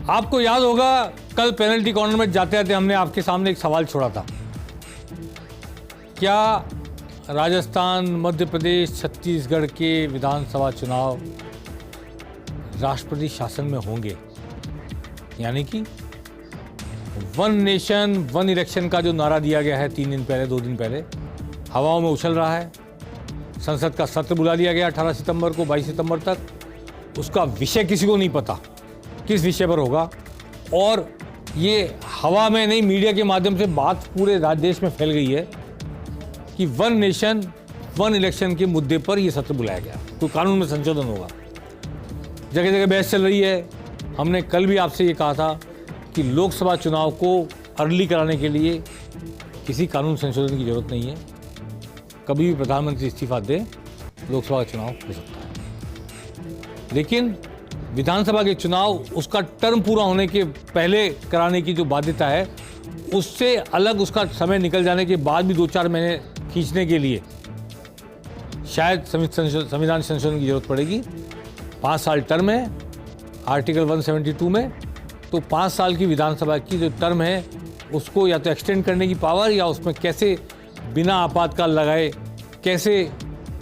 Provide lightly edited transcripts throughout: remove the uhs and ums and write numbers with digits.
आपको याद होगा कल पेनल्टी कॉर्नर में जाते जाते हमने आपके सामने एक सवाल छोड़ा था, क्या राजस्थान, मध्य प्रदेश, छत्तीसगढ़ के विधानसभा चुनाव राष्ट्रपति शासन में होंगे? यानी कि वन नेशन वन इलेक्शन का जो नारा दिया गया है 3 दिन पहले, 2 दिन पहले, हवाओं में उछल रहा है। संसद का सत्र बुला लिया गया 18 सितंबर को 22 सितंबर तक। उसका विषय किसी को नहीं पता किस विषय पर होगा, और ये हवा में नहीं, मीडिया के माध्यम से बात पूरे देश में फैल गई है कि वन नेशन वन इलेक्शन के मुद्दे पर यह सत्र बुलाया गया, कोई कानून में संशोधन होगा। जगह जगह बहस चल रही है। हमने कल भी आपसे ये कहा था कि लोकसभा चुनाव को अर्ली कराने के लिए किसी कानून संशोधन की जरूरत नहीं है। कभी भी प्रधानमंत्री इस्तीफा दे, लोकसभा का चुनाव हो सकता है। लेकिन विधानसभा के चुनाव उसका टर्म पूरा होने के पहले कराने की जो बाध्यता है, उससे अलग उसका समय निकल जाने के बाद भी 2-4 महीने खींचने के लिए शायद संविधान संशोधन की जरूरत पड़ेगी। 5 साल टर्म है आर्टिकल 172 में, तो 5 साल की विधानसभा की जो टर्म है उसको या तो एक्सटेंड करने की पावर, या उसमें कैसे बिना आपातकाल लगाए कैसे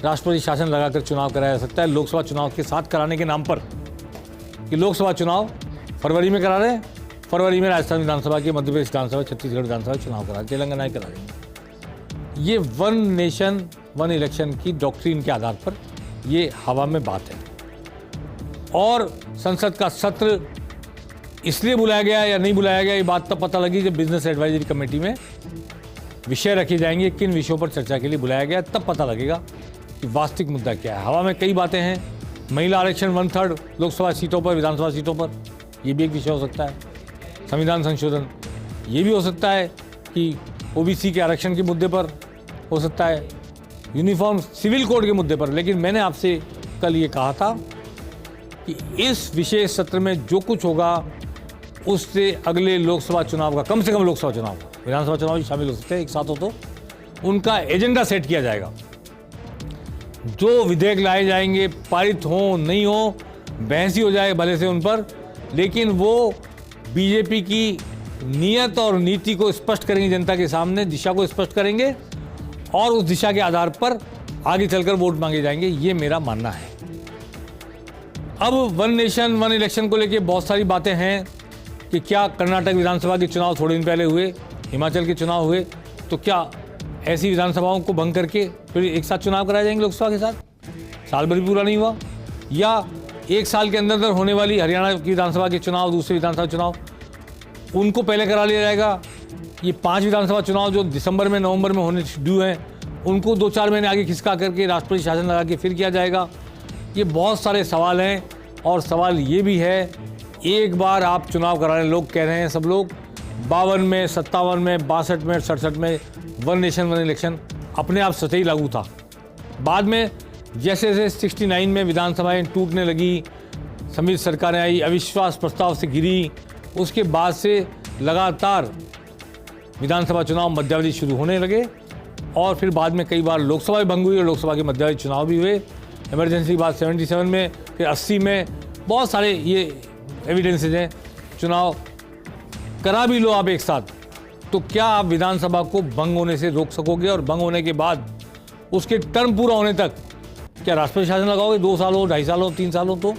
राष्ट्रपति शासन लगाकर चुनाव कराया जा सकता है लोकसभा चुनाव के साथ कराने के नाम पर। कि लोकसभा चुनाव फरवरी में करा रहे हैं, फरवरी में राजस्थान विधानसभा के, मध्य प्रदेश विधानसभा, छत्तीसगढ़ विधानसभा चुनाव करा, तेलंगाना करा रहे हैं। ये वन नेशन वन इलेक्शन की डॉक्ट्रिन के आधार पर ये हवा में बात है। और संसद का सत्र इसलिए बुलाया गया या नहीं बुलाया गया, ये बात तब पता लगी जब बिजनेस एडवाइजरी कमेटी में विषय रखे जाएंगे, किन विषयों पर चर्चा के लिए बुलाया गया, तब पता लगेगा कि वास्तविक मुद्दा क्या है। हवा में कई बातें हैं। महिला आरक्षण 1/3 लोकसभा सीटों पर, विधानसभा सीटों पर, ये भी एक विषय हो सकता है। संविधान संशोधन ये भी हो सकता है कि ओबीसी के आरक्षण के मुद्दे पर हो सकता है, यूनिफॉर्म सिविल कोड के मुद्दे पर। लेकिन मैंने आपसे कल ये कहा था कि इस विशेष सत्र में जो कुछ होगा उससे अगले लोकसभा चुनाव का, कम से कम लोकसभा चुनाव, विधानसभा चुनाव भी शामिल हो सकते हैं एक साथ हो, तो उनका एजेंडा सेट किया जाएगा। जो विधेयक लाए जाएंगे, पारित हो नहीं हो, बहस ही हो जाए भले से उन पर, लेकिन वो बीजेपी की नीयत और नीति को स्पष्ट करेंगे जनता के सामने, दिशा को स्पष्ट करेंगे, और उस दिशा के आधार पर आगे चलकर वोट मांगे जाएंगे। ये मेरा मानना है। अब वन नेशन वन इलेक्शन को लेकर बहुत सारी बातें हैं कि क्या कर्नाटक विधानसभा के चुनाव थोड़े दिन पहले हुए, हिमाचल के चुनाव हुए, तो क्या ऐसी विधानसभाओं को भंग करके फिर एक साथ चुनाव कराए जाएंगे लोकसभा के साथ? साल भर भी पूरा नहीं हुआ, या एक साल के अंदर होने वाली हरियाणा की विधानसभा के चुनाव, दूसरे विधानसभा चुनाव, उनको पहले करा लिया जाएगा? ये 5 विधानसभा चुनाव जो दिसंबर में, नवंबर में होने ड्यू हैं, उनको 2-4 महीने आगे खिसका करके राष्ट्रपति शासन लगा के फिर किया जाएगा? ये बहुत सारे सवाल हैं। और सवाल ये भी है, एक बार आप चुनाव करा रहे, लोग कह रहे हैं सब लोग, 52 में, 57 में, 62 में, 67 में वन नेशन वन इलेक्शन अपने आप सतही लागू था। बाद में जैसे जैसे 69 में विधानसभाएं टूटने लगी, समिति सरकारें आई, अविश्वास प्रस्ताव से गिरी, उसके बाद से लगातार विधानसभा चुनाव मध्यावधि शुरू होने लगे, और फिर बाद में कई बार लोकसभा भी भंग हुई और लोकसभा के मध्यावधि चुनाव भी हुए। इमरजेंसी बाद 77 में, फिर 80 में, बहुत सारे ये एविडेंसेज हैं। चुनाव करा भी लो आप एक साथ, तो क्या आप विधानसभा को भंग होने से रोक सकोगे? और भंग होने के बाद उसके टर्म पूरा होने तक क्या राष्ट्रपति शासन लगाओगे? 2 साल हो, 2.5 साल हो, 3 साल हो, तो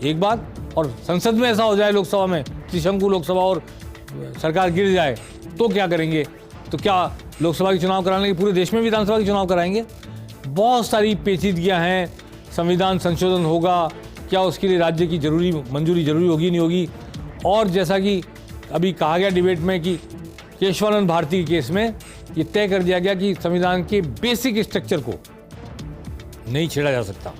एक बात। और संसद में ऐसा हो जाए, लोकसभा में त्रिशंकु लोकसभा और सरकार गिर जाए, तो क्या करेंगे? तो क्या लोकसभा के चुनाव कराने के पूरे देश में विधानसभा के चुनाव कराएंगे? बहुत सारी पेचीदगियां हैं। संविधान संशोधन होगा, क्या उसके लिए राज्य की मंजूरी जरूरी होगी नहीं होगी? और जैसा कि अभी कहा गया डिबेट में कि केशवानंद भारती के केस में ये तय कर दिया गया कि संविधान के बेसिक स्ट्रक्चर को नहीं छेड़ा जा सकता।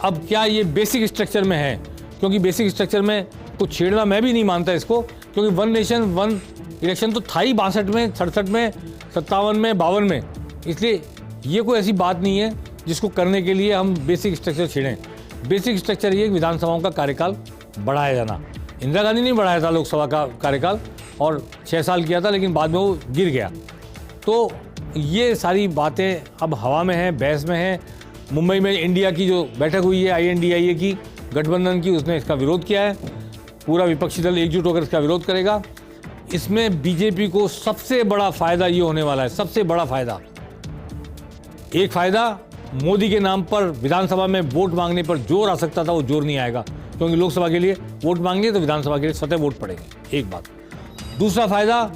अब क्या ये बेसिक स्ट्रक्चर में है? क्योंकि बेसिक स्ट्रक्चर में कुछ छेड़ना मैं भी नहीं मानता इसको, क्योंकि वन नेशन वन इलेक्शन तो था ही 62 में, 67 में, 57 में, 52 में। इसलिए ये कोई ऐसी बात नहीं है जिसको करने के लिए हम बेसिक स्ट्रक्चर छेड़ें। बेसिक स्ट्रक्चर ये विधानसभाओं का कार्यकाल बढ़ाया जाना। इंदिरा गांधी ने बढ़ाया था लोकसभा का कार्यकाल, और 6 साल किया था, लेकिन बाद में वो गिर गया। तो ये सारी बातें अब हवा में हैं, बहस में हैं। मुंबई में इंडिया की जो बैठक हुई है INDIA की, गठबंधन की, उसने इसका विरोध किया है। पूरा विपक्षी दल एकजुट होकर इसका विरोध करेगा। इसमें बीजेपी को सबसे बड़ा फायदा ये होने वाला है, सबसे बड़ा फायदा। एक फायदा, मोदी के नाम पर विधानसभा में वोट मांगने पर जोर आ सकता था, वो जोर नहीं आएगा, क्योंकि लोकसभा के लिए वोट मांगेंगे तो विधानसभा के लिए स्वतः वोट पड़ेंगे। एक बात। दूसरा फायदा,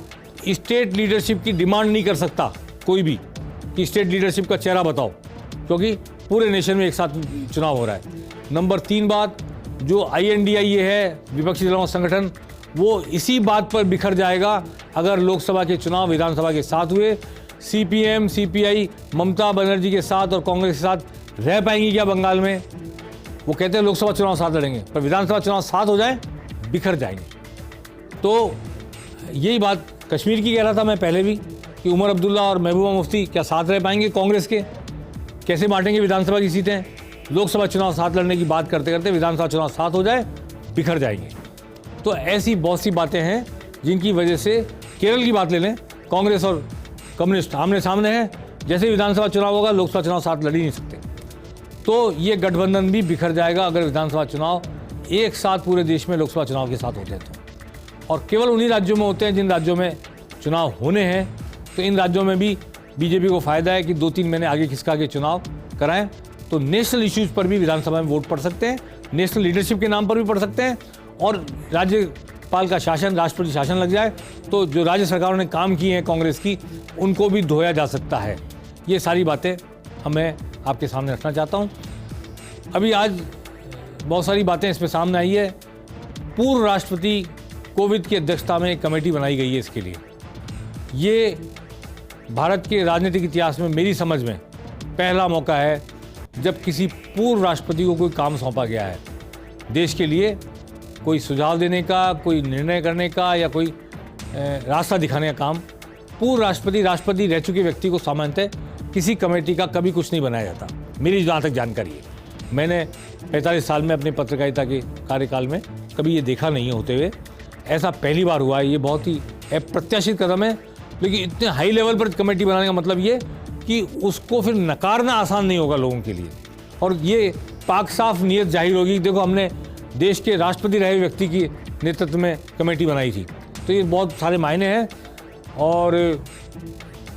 स्टेट लीडरशिप की डिमांड नहीं कर सकता कोई भी कि स्टेट लीडरशिप का चेहरा बताओ, क्योंकि पूरे नेशन में एक साथ चुनाव हो रहा है। नंबर 3 बात, जो INDIA है, विपक्षी दलों का संगठन, वो इसी बात पर बिखर जाएगा अगर लोकसभा के चुनाव विधानसभा के साथ हुए। CPM, CPI ममता बनर्जी के साथ और कांग्रेस के साथ रह पाएंगी क्या बंगाल में? वो कहते हैं लोकसभा चुनाव साथ लड़ेंगे, पर विधानसभा चुनाव साथ हो जाए बिखर जाएंगे। तो यही बात कश्मीर की कह रहा था मैं पहले भी कि उमर अब्दुल्ला और महबूबा मुफ्ती क्या साथ रह पाएंगे कांग्रेस के? कैसे बांटेंगे विधानसभा की सीटें? लोकसभा चुनाव साथ लड़ने की बात करते करते विधानसभा चुनाव साथ हो जाए बिखर जाएंगे। तो ऐसी बहुत सी बातें हैं जिनकी वजह से, केरल की बात ले लें, कांग्रेस और कम्युनिस्ट आमने सामने हैं, जैसे विधानसभा चुनाव होगा लोकसभा चुनाव साथ लड़ ही नहीं सकते। तो ये गठबंधन भी बिखर जाएगा अगर विधानसभा चुनाव एक साथ पूरे देश में लोकसभा चुनाव के साथ होते हैं तो। और केवल उन्हीं राज्यों में होते हैं जिन राज्यों में चुनाव होने हैं, तो इन राज्यों में भी बीजेपी को फायदा है कि 2-3 महीने आगे खिसका के चुनाव कराएं, तो नेशनल इश्यूज पर भी विधानसभा में वोट पड़ सकते हैं, नेशनल लीडरशिप के नाम पर भी पड़ सकते हैं, और राज्यपाल का शासन, राष्ट्रपति शासन लग जाए तो जो राज्य सरकारों ने काम किए हैं कांग्रेस की, उनको भी धोया जा सकता है। ये सारी बातें मैं आपके सामने रखना चाहता हूँ। अभी आज बहुत सारी बातें इसमें सामने आई है। पूर्व राष्ट्रपति कोविंद की अध्यक्षता में एक कमेटी बनाई गई है इसके लिए। ये भारत के राजनीतिक इतिहास में मेरी समझ में पहला मौका है जब किसी पूर्व राष्ट्रपति को कोई काम सौंपा गया है देश के लिए, कोई सुझाव देने का, कोई निर्णय करने का या कोई रास्ता दिखाने का काम। पूर्व राष्ट्रपति रह चुके व्यक्ति को सामान्यतः किसी कमेटी का कभी कुछ नहीं बनाया जाता, मेरी जहाँ तक जानकारी है। मैंने 45 साल में अपने पत्रकारिता के कार्यकाल में कभी ये देखा नहीं है होते हुए, ऐसा पहली बार हुआ है। ये बहुत ही अप्रत्याशित कदम है, लेकिन इतने हाई लेवल पर कमेटी बनाने का मतलब ये कि उसको फिर नकारना आसान नहीं होगा लोगों के लिए, और ये पाक साफ नीयत जाहिर होगी। देखो, हमने देश के राष्ट्रपति रहे व्यक्ति की नेतृत्व में कमेटी बनाई थी, तो ये बहुत सारे मायने हैं। और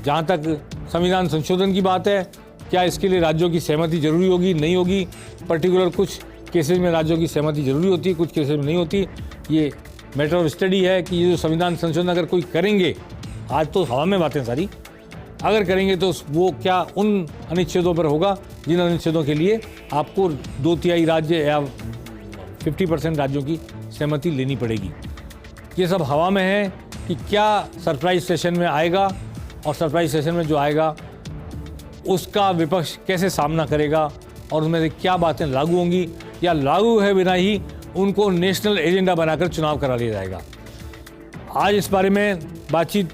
जहाँ तक संविधान संशोधन की बात है, क्या इसके लिए राज्यों की सहमति जरूरी होगी, नहीं होगी? पर्टिकुलर कुछ केसेस में राज्यों की सहमति जरूरी होती है, कुछ केसेस में नहीं होती। ये मैटर ऑफ स्टडी है कि ये जो संविधान संशोधन अगर कोई करेंगे, आज तो हवा में बातें सारी, अगर करेंगे तो वो क्या उन अनुच्छेदों पर होगा जिन अनुच्छेदों के लिए आपको 2/3 राज्य या 50% राज्यों की सहमति लेनी पड़ेगी। ये सब हवा में है कि क्या सरप्राइज सेशन में आएगा, और सरप्राइज सेशन में जो आएगा उसका विपक्ष कैसे सामना करेगा, और उसमें से क्या बातें लागू होंगी, या लागू है बिना ही उनको नेशनल एजेंडा बनाकर चुनाव करा लिया जाएगा। आज इस बारे में बातचीत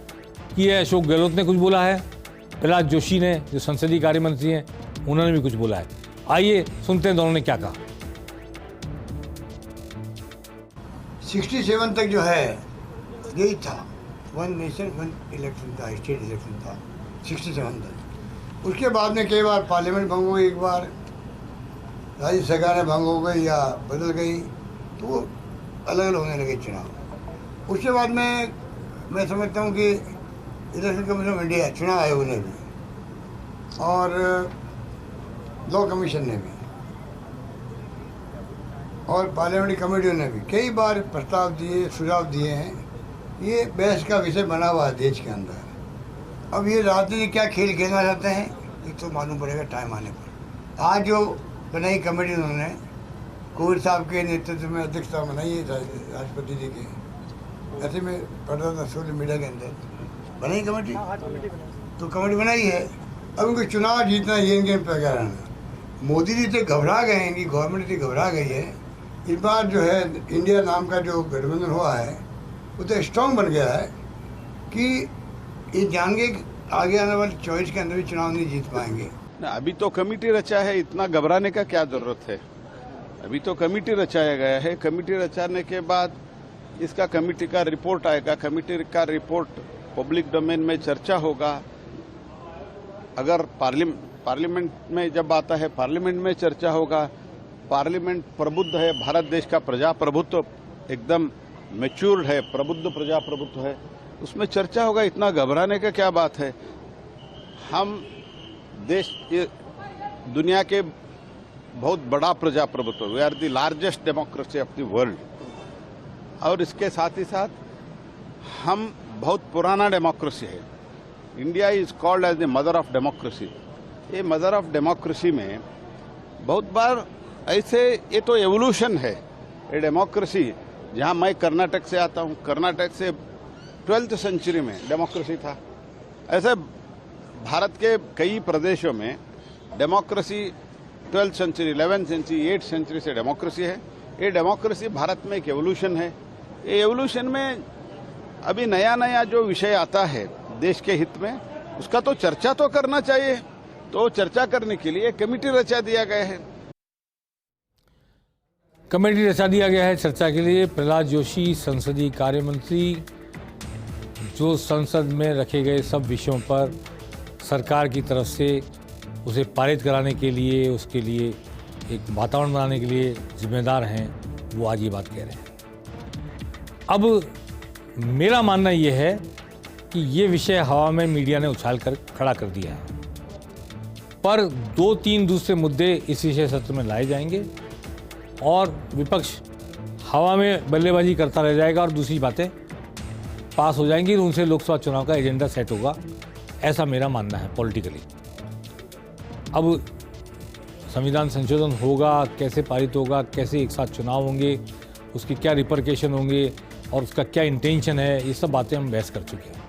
की है। अशोक गहलोत ने कुछ बोला है, प्रहलाद जोशी ने जो संसदीय कार्य मंत्री हैं उन्होंने भी कुछ बोला है। आइए सुनते हैं दोनों ने क्या कहा। 67 तक जो है यही था, 1 नेशन 1 इलेक्शन था, स्टेट इलेक्शन था 67 तक। उसके बाद में कई बार पार्लियामेंट भंग हो गई, एक बार राज्य सरकारें भंग हो गई या बदल गई, तो वो अलग अलग होने लगे चुनाव। उसके बाद में मैं समझता हूँ कि इलेक्शन कमीशन ऑफ इंडिया, चुनाव आयोग ने भी और लॉ कमीशन ने भी और पार्लियामेंट्री कमेटियों ने भी कई बार प्रस्ताव दिए, सुझाव दिए हैं। ये बहस का विषय बना हुआ है देश के अंदर। अब ये राजनीति क्या खेल खेलना चाहते हैं ये तो मालूम पड़ेगा टाइम आने पर। आज जो बनाई कमेटी उन्होंने कोविंद साहब के नेतृत्व में अध्यक्षता बनाई है राष्ट्रपति जी के, ऐसे में पढ़ रहा था सोशल मीडिया के अंदर, बनाई कमेटी, तो कमेटी बनाई है। अब उनको चुनाव जीतना ये इनके प्रकरण है। मोदी जी तो घबरा गए हैं, इनकी गवर्नमेंट तो घबरा गई है। इस बार जो है इंडिया नाम का जो गठबंधन हुआ है वो तो स्ट्रॉन्ग बन गया है कि ये जान के आगे आने वाले 24 के अंदर भी चुनाव नहीं जीत पाएंगे। अभी तो कमेटी रचा है, इतना घबराने का क्या जरूरत है? अभी तो कमेटी रचाया गया है। कमेटी रचाने के बाद इसका कमेटी का रिपोर्ट आएगा, कमेटी का रिपोर्ट पब्लिक डोमेन में चर्चा होगा। अगर पार्लियामेंट में जब आता है, पार्लियामेंट में चर्चा होगा। पार्लियामेंट प्रबुद्ध है, भारत देश का प्रजाप्रभुत्व एकदम मैच्योर्ड है, प्रबुद्ध प्रजाप्रभुत्व है, उसमें चर्चा होगा। इतना घबराने का क्या बात है? हम दुनिया के बहुत बड़ा प्रजाप्रभुत्व, we are the largest democracy of the world, और इसके साथ ही साथ हम बहुत पुराना डेमोक्रेसी है। India is called as the mother of democracy. ये मदर ऑफ डेमोक्रेसी में बहुत बार ऐसे, ये तो एवोल्यूशन है। ये डेमोक्रेसी, जहां मैं कर्नाटक से आता हूं, कर्नाटक से 12th सेंचुरी में डेमोक्रेसी था। ऐसे भारत के कई प्रदेशों में democracy 12th century, 11th century, 8th century से डेमोक्रेसी है। ये डेमोक्रेसी भारत में एक एवोल्यूशन है। ये एवोल्यूशन में अभी नया नया जो विषय आता है देश के हित में, उसका तो चर्चा तो करना चाहिए। तो चर्चा करने के लिए कमेटी रचा दिया गया है। कमेटी रचा दिया गया है चर्चा के लिए। प्रहलाद जोशी, संसदीय कार्य मंत्री, जो संसद में रखे गए सब विषयों पर सरकार की तरफ से उसे पारित कराने के लिए, उसके लिए एक वातावरण बनाने के लिए जिम्मेदार हैं, वो आज ये बात कह रहे हैं। अब मेरा मानना ये है कि ये विषय हवा में मीडिया ने उछाल कर खड़ा कर दिया है, पर 2-3 दूसरे मुद्दे इस विषय सत्र में लाए जाएंगे और विपक्ष हवा में बल्लेबाजी करता रह जाएगा और दूसरी बातें पास हो जाएंगी, उनसे लोकसभा चुनाव का एजेंडा सेट होगा, ऐसा मेरा मानना है पॉलिटिकली। अब संविधान संशोधन होगा, कैसे पारित होगा, कैसे एक साथ चुनाव होंगे, उसके क्या रिपरकेशन होंगे और उसका क्या इंटेंशन है, ये सब बातें हम बहस कर चुके हैं।